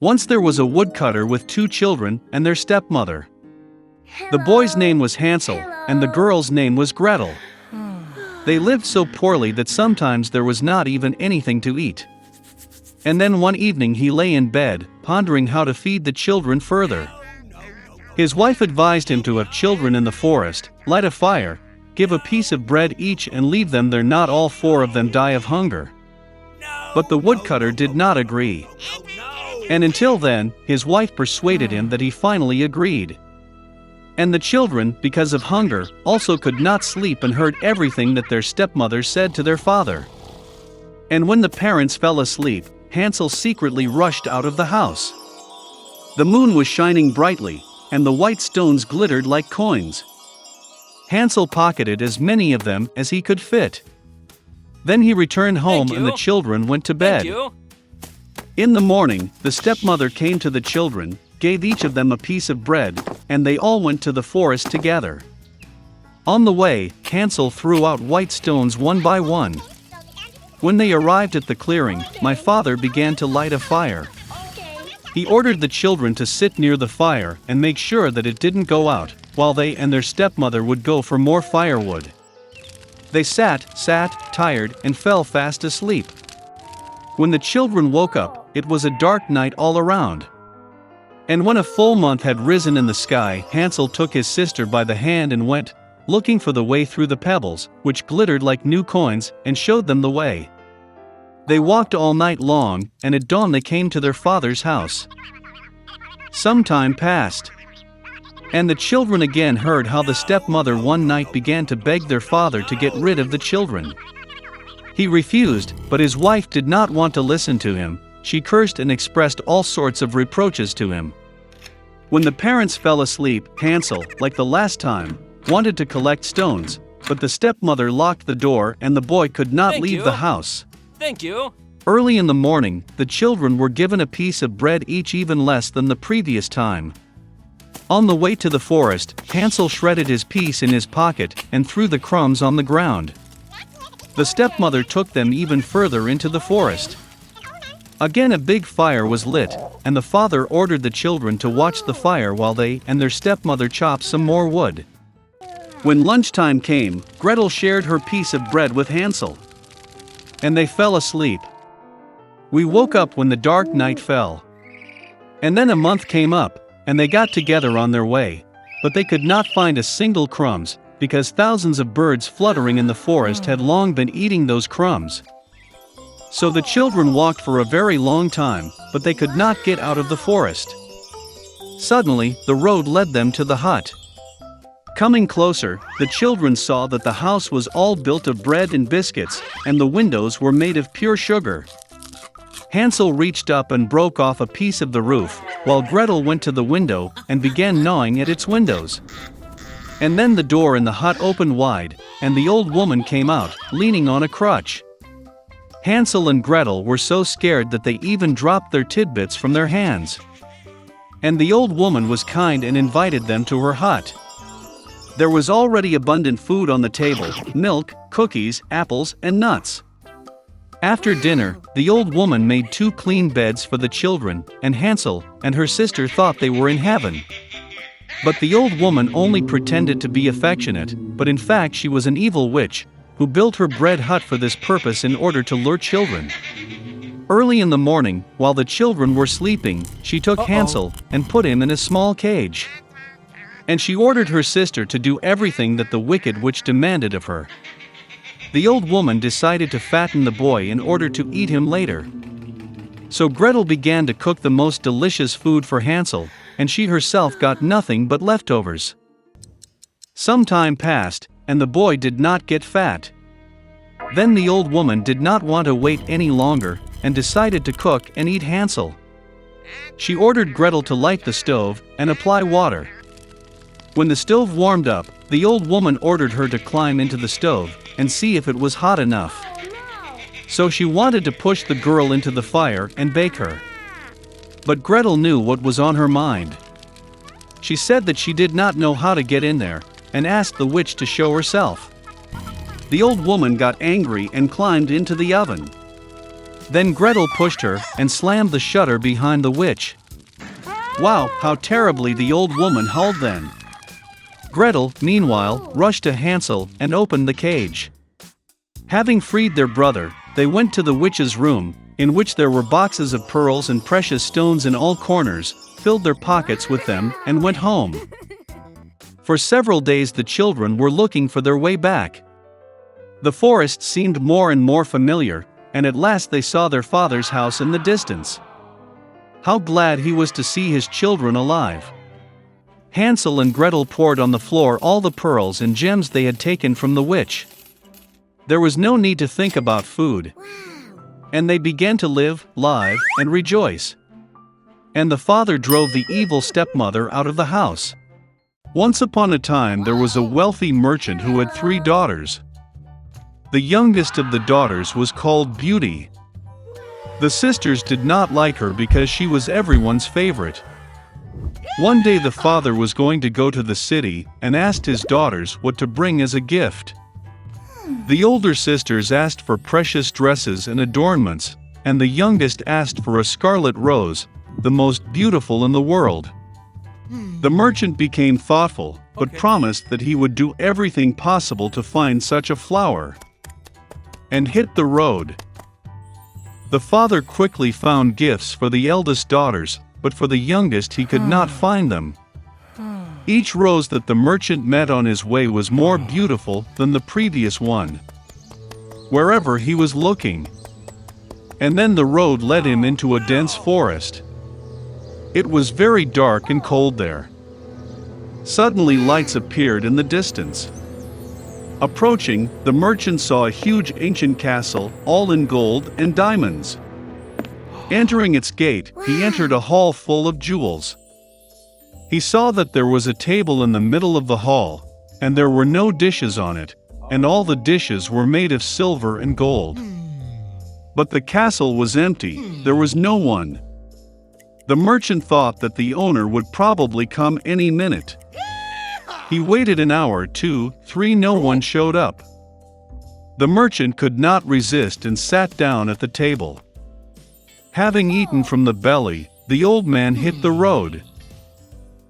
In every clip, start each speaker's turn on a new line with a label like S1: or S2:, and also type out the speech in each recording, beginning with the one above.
S1: Once there was a woodcutter with two children and their stepmother. The boy's name was Hansel, and the girl's name was Gretel. They lived so poorly that sometimes there was not even anything to eat. And then one evening he lay in bed, pondering how to feed the children further. His wife advised him to have children in the forest, light a fire, give a piece of bread each and leave them there, not all four of them die of hunger. But the woodcutter did not agree. And until then, his wife persuaded him that he finally agreed. And the children, because of hunger, also could not sleep and heard everything that their stepmother said to their father. And when the parents fell asleep, Hansel secretly rushed out of the house. The moon was shining brightly, and the white stones glittered like coins. Hansel pocketed as many of them as he could fit. Then he returned home and the children went to bed. In the morning, the stepmother came to the children, gave each of them a piece of bread, and they all went to the forest together. On the way, Hansel threw out white stones one by one. When they arrived at the clearing, my father began to light a fire. He ordered the children to sit near the fire and make sure that it didn't go out, while they and their stepmother would go for more firewood. They sat, tired, and fell fast asleep. When the children woke up, it was a dark night all around. And when a full month had risen in the sky, Hansel took his sister by the hand and went, looking for the way through the pebbles, which glittered like new coins, and showed them the way. They walked all night long, and at dawn they came to their father's house. Some time passed. And the children again heard how the stepmother one night began to beg their father to get rid of the children. He refused, but his wife did not want to listen to him. She cursed and expressed all sorts of reproaches to him. When the parents fell asleep, Hansel, like the last time, wanted to collect stones, but the stepmother locked the door and the boy could not leave the house.
S2: Thank you.
S1: Early in the morning, the children were given a piece of bread each, even less than the previous time. On the way to the forest, Hansel shredded his piece in his pocket and threw the crumbs on the ground. The stepmother took them even further into the forest. Again a big fire was lit, and the father ordered the children to watch the fire while they and their stepmother chopped some more wood. When lunchtime came, Gretel shared her piece of bread with Hansel. And they fell asleep. We woke up when the dark night fell. And then a month came up, and they got together on their way, but they could not find a single crumbs, because thousands of birds fluttering in the forest had long been eating those crumbs. So the children walked for a very long time, but they could not get out of the forest. Suddenly, the road led them to the hut. Coming closer, the children saw that the house was all built of bread and biscuits, and the windows were made of pure sugar. Hansel reached up and broke off a piece of the roof, while Gretel went to the window and began gnawing at its windows. And then the door in the hut opened wide, and the old woman came out, leaning on a crutch. Hansel and Gretel were so scared that they even dropped their tidbits from their hands. And the old woman was kind and invited them to her hut. There was already abundant food on the table: milk, cookies, apples, and nuts. After dinner, the old woman made 2 clean beds for the children, and Hansel and her sister thought they were in heaven. But the old woman only pretended to be affectionate, but in fact she was an evil witch, who built her bread hut for this purpose in order to lure children. Early in the morning, while the children were sleeping, she took Hansel and put him in a small cage. And she ordered her sister to do everything that the wicked witch demanded of her. The old woman decided to fatten the boy in order to eat him later. So Gretel began to cook the most delicious food for Hansel, and she herself got nothing but leftovers. Some time passed, and the boy did not get fat. Then the old woman did not want to wait any longer, and decided to cook and eat Hansel. She ordered Gretel to light the stove and apply water. When the stove warmed up, the old woman ordered her to climb into the stove and see if it was hot enough. So she wanted to push the girl into the fire and bake her. But Gretel knew what was on her mind. She said that she did not know how to get in there, and asked the witch to show herself. The old woman got angry and climbed into the oven. Then Gretel pushed her and slammed the shutter behind the witch. Wow, how terribly the old woman howled then. Gretel, meanwhile, rushed to Hansel and opened the cage. Having freed their brother, they went to the witch's room, in which there were boxes of pearls and precious stones in all corners, filled their pockets with them, and went home. For several days the children were looking for their way back. The forest seemed more and more familiar, and at last they saw their father's house in the distance. How glad he was to see his children alive! Hansel and Gretel poured on the floor all the pearls and gems they had taken from the witch. There was no need to think about food. And they began to live, and rejoice. And the father drove the evil stepmother out of the house. Once upon a time there was a wealthy merchant who had 3 daughters. The youngest of the daughters was called Beauty. The sisters did not like her because she was everyone's favorite. One day the father was going to go to the city and asked his daughters what to bring as a gift. The older sisters asked for precious dresses and adornments, and the youngest asked for a scarlet rose, the most beautiful in the world. The merchant became thoughtful, but promised that he would do everything possible to find such a flower. And hit the road. The father quickly found gifts for the eldest daughters, but for the youngest he could not find them. Each rose that the merchant met on his way was more beautiful than the previous one, wherever he was looking. And then the road led him into a dense forest. It was very dark and cold there. Suddenly lights appeared in the distance. Approaching, the merchant saw a huge ancient castle, all in gold and diamonds. Entering its gate, he entered a hall full of jewels. He saw that there was a table in the middle of the hall, and there were no dishes on it, and all the dishes were made of silver and gold. But the castle was empty, there was no one. The merchant thought that the owner would probably come any minute. He waited an hour, 2, 3, no one showed up. The merchant could not resist and sat down at the table. Having eaten from the belly, the old man hit the road.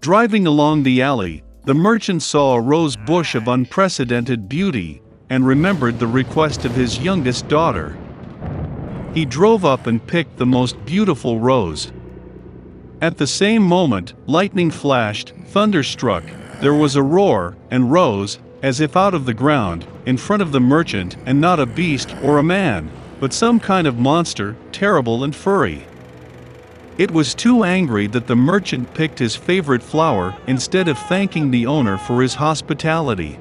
S1: Driving along the alley, the merchant saw a rose bush of unprecedented beauty, and remembered the request of his youngest daughter. He drove up and picked the most beautiful rose. At the same moment, lightning flashed, thunder struck, there was a roar, and rose, as if out of the ground, in front of the merchant, and not a beast or a man, but some kind of monster, terrible and furry. It was too angry that the merchant picked his favorite flower instead of thanking the owner for his hospitality.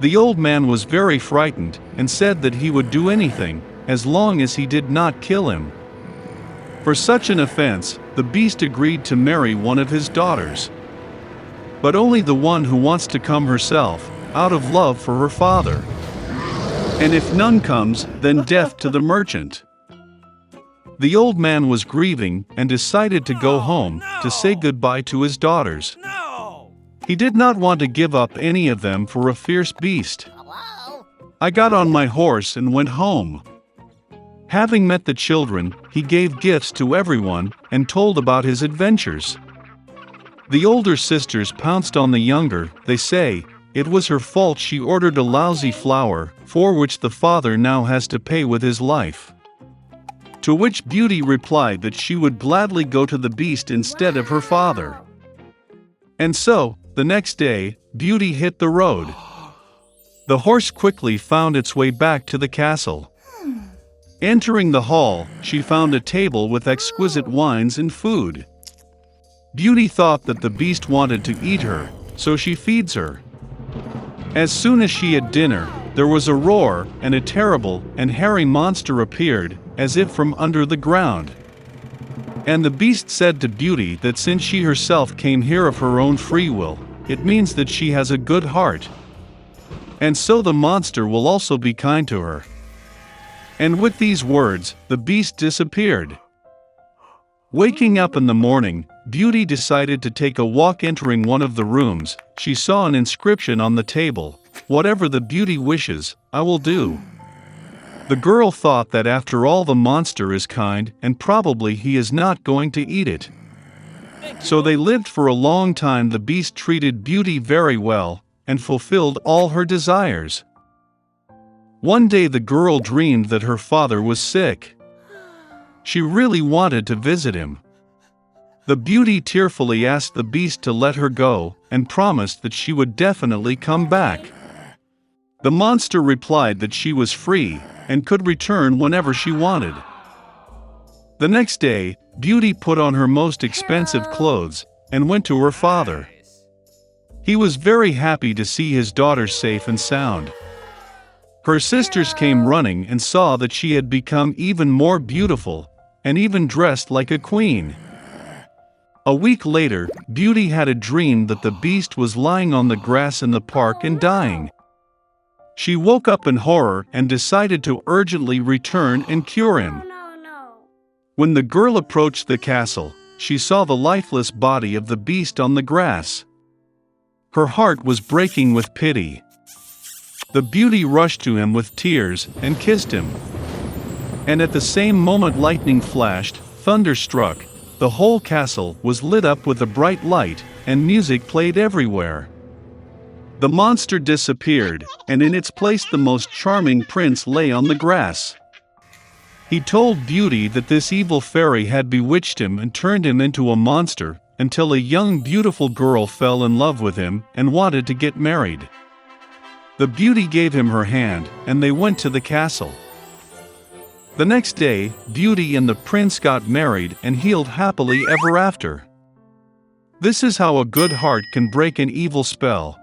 S1: The old man was very frightened, and said that he would do anything, as long as he did not kill him. For such an offense, the beast agreed to marry one of his daughters. But only the one who wants to come herself, out of love for her father. And if none comes, then death to the merchant. The old man was grieving and decided to go home to say goodbye to his daughters. He did not want to give up any of them for a fierce beast. I got on my horse and went home. Having met the children, he gave gifts to everyone and told about his adventures. The older sisters pounced on the younger, they say, it was her fault she ordered a lousy flower, for which the father now has to pay with his life. To which Beauty replied that she would gladly go to the beast instead of her father. And so, the next day, Beauty hit the road. The horse quickly found its way back to the castle. Entering the hall, she found a table with exquisite wines and food. Beauty thought that the beast wanted to eat her, so she feeds her. As soon as she had dinner, there was a roar, and a terrible and hairy monster appeared, as if from under the ground. And the beast said to Beauty that since she herself came here of her own free will, it means that she has a good heart. And so the monster will also be kind to her. And with these words, the beast disappeared. Waking up in the morning, Beauty decided to take a walk. Entering one of the rooms, she saw an inscription on the table, "Whatever the beauty wishes, I will do." The girl thought that after all the monster is kind and probably he is not going to eat it. So they lived for a long time. The beast treated Beauty very well and fulfilled all her desires. One day the girl dreamed that her father was sick. She really wanted to visit him. The Beauty tearfully asked the beast to let her go and promised that she would definitely come back. The monster replied that she was free and could return whenever she wanted. The next day, Beauty put on her most expensive clothes and went to her father. He was very happy to see his daughter safe and sound. Her sisters came running and saw that she had become even more beautiful and even dressed like a queen. A week later, Beauty had a dream that the beast was lying on the grass in the park and dying. She woke up in horror and decided to urgently return and cure him. When the girl approached the castle, she saw the lifeless body of the beast on the grass. Her heart was breaking with pity. The Beauty rushed to him with tears and kissed him. And at the same moment lightning flashed, thunder struck, the whole castle was lit up with a bright light, and music played everywhere. The monster disappeared, and in its place the most charming prince lay on the grass. He told Beauty that this evil fairy had bewitched him and turned him into a monster, until a young beautiful girl fell in love with him and wanted to get married. The Beauty gave him her hand, and they went to the castle. The next day, Beauty and the prince got married and healed happily ever after. This is how a good heart can break an evil spell.